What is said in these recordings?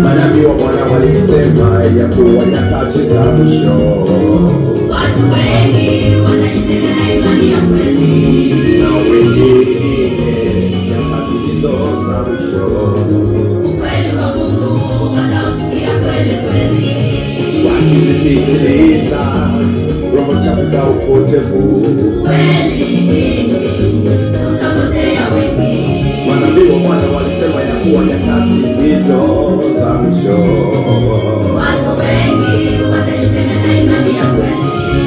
Manabii wa Bwana walisema ya kuwa nyakati za mwisho. Watu wengi watajitenga na imani ya kweli, na wengine nyakati hizo za mwisho. Kweli wa Mungu watausikia kweli kweli, wakizisikiliza roho chafu za upotevu. Kweli tutapotea wengi. Manabii wa Bwana walisema ya kuwa nyakati hizo za mwisho. Watu wengi watajitenga na imani ya kweli,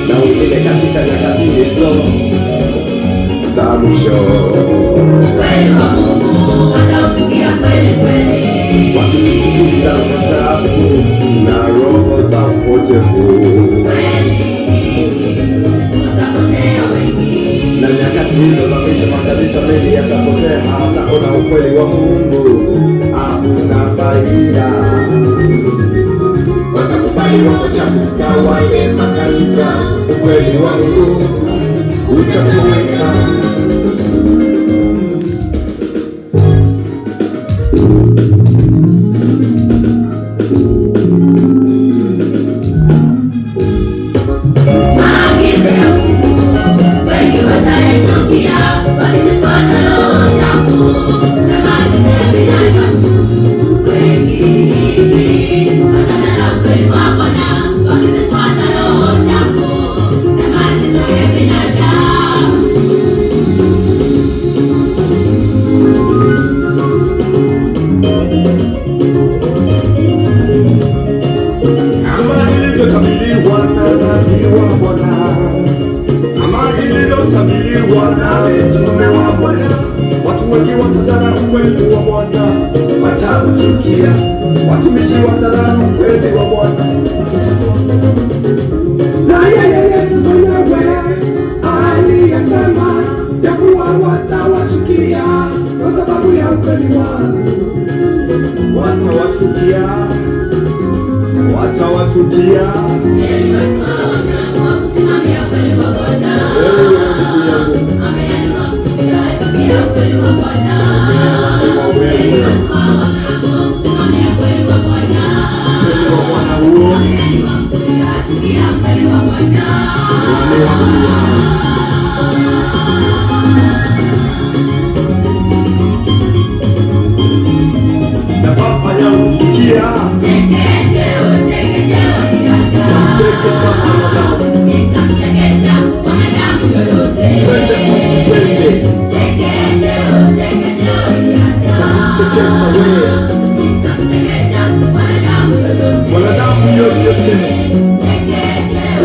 na wengine katika nyakati hizo za mwisho. Kweli wa Mungu watausikia kweli kweli, wakizisikiliza roho chafu na roho za upotevu. Kweli tutapotea wengi. Na nyakati hizo za mwisho makanisa mengi yatapotea, hawataona ukweli wa Mungu, hakuna faida. Watakubali roho chafu zitawale makanisa, ukweli wa Mungu utatoweka. Maagizo ya Mungu wengi watayachukia, wakizifuata roho chafu na maagizo ya binadamu. Wengi watadharau ukweli wa Bwana, wakizifuata roho chafu na maagizo ya binadamu. Kama ilivyotabiriwa na nabii wa Bwana, kama ilivyotabiriwa na mtume wa Bwana, watu wengi watadharau ukweli wa Bwana, watauchukia. Watumishi watadharau ukweli wa Bwana. Na yeye Yesu mwenyewe aliyesema ya kuwa watawachukia kwa sababu ya ukweli wangu. Watawachukia, watawatukia. Heri watu wanaoamua kusimamia ukweli wa Bwana. Ameamua kuchukia ukweli wa Bwana. Heri watu wanaoamua kusimamia ukweli wa Bwana. Ameamua kuchukia ukweli wa Bwana. Na Baba yanisikia, Teketeo niacha, Teketeo mwanadamu, nitamteketeza mwanadamu yoyote. Twende usipende. Teketeo niacha, Teketeo wewe, nitamteketeza mwanadamu yoyote. mwanadamu yoyote. Teketeo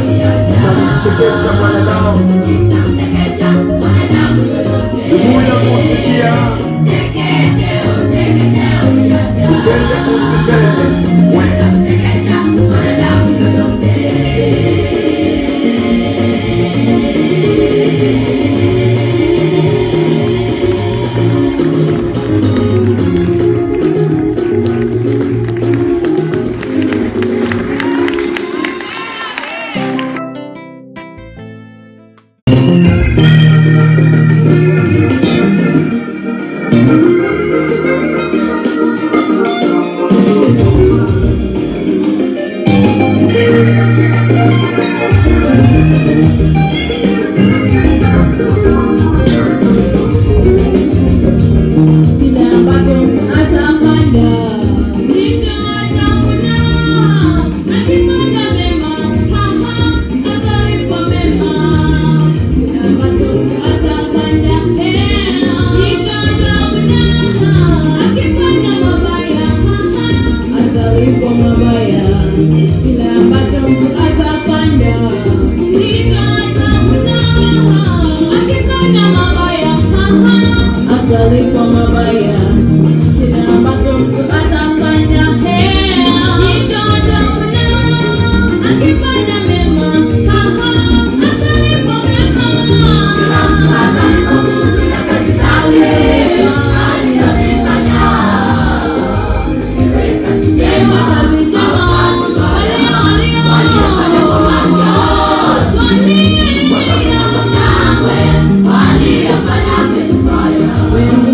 niacha, Teketeo mwanadamu, nitamteketeza mwanadamu yoyote. ndugu yangu usikia, Teketeo niacha, twende usipende. Wewe nitamteketeza mwanadamu yoyote.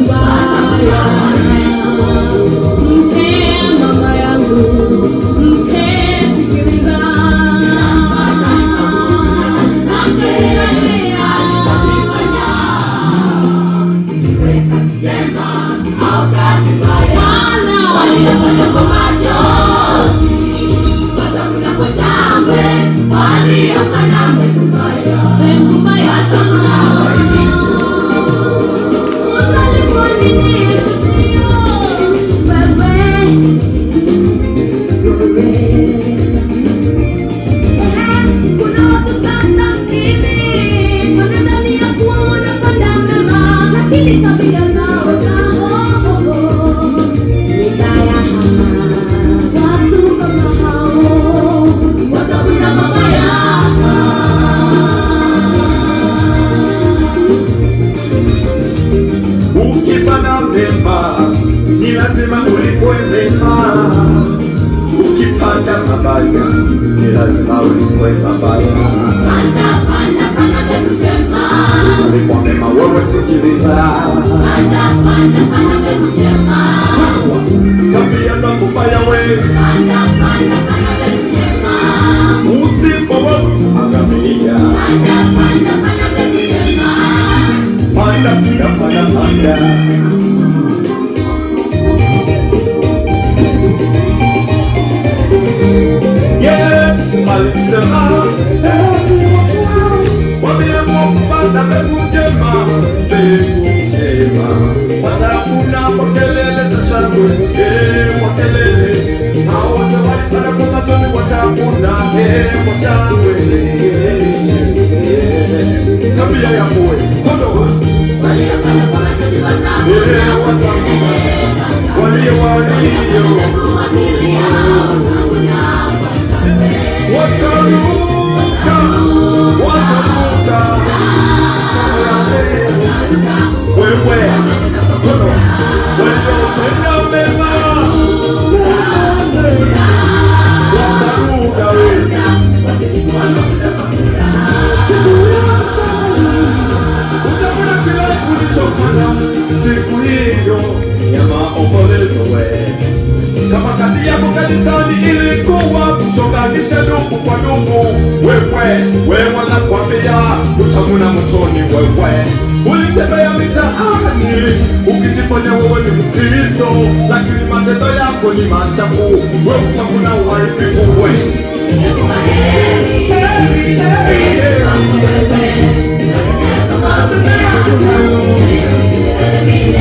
Bye. njema au kazi mbaya. Waliofanya kwa machozi watakula kwa shangwe, waliofanya mbegu mbaya watakula uharibifu. Uzalimu ni nini? Kuna watu sana hivi wanadhani ya kuwa wanafanya mema, lakini tabia zao ni mbaya. Watu kama hao watavuna mabaya. Ukipanda mema ni lazima ulipwe mema, ukipanda mabaya ni lazima ulipwe mabaya. Panda mbegu njema. Ulipwa mema wewe sikiliza. Panda mbegu njema. Tabia za kubaya wewe. Panda mbegu njema. Usipo angamia. Panda mbegu njema. Panda. Yes, alisema wamepanda mbegu njema, mbegu njema. Watakuna kwa kelele za shangwe, kwa kelele. Hao wote walipanda kwa machoni watakuna kwa shangwe. Tabia ya kuwe kondoa Waliopanda kwa machozi watakula kwa kelele za shangwe. walio Wakilia watakula kwa shangwe. wataruka wewe kono waliotenda mema wataruka wewe. Utakula kila ulichofanya siku hiyo ya maombolezo wewe. Kama kazi yako kanisani ilikuwa kuchonganisha ndugu kwa ndugu, wewe wanakwambia utamuna motoni. Wewe ulitembea mitaani ukijifanya wewe ni Mkristo, lakini matendo yako ni machafu. Wewe utamuna uharibifu wewe. Heri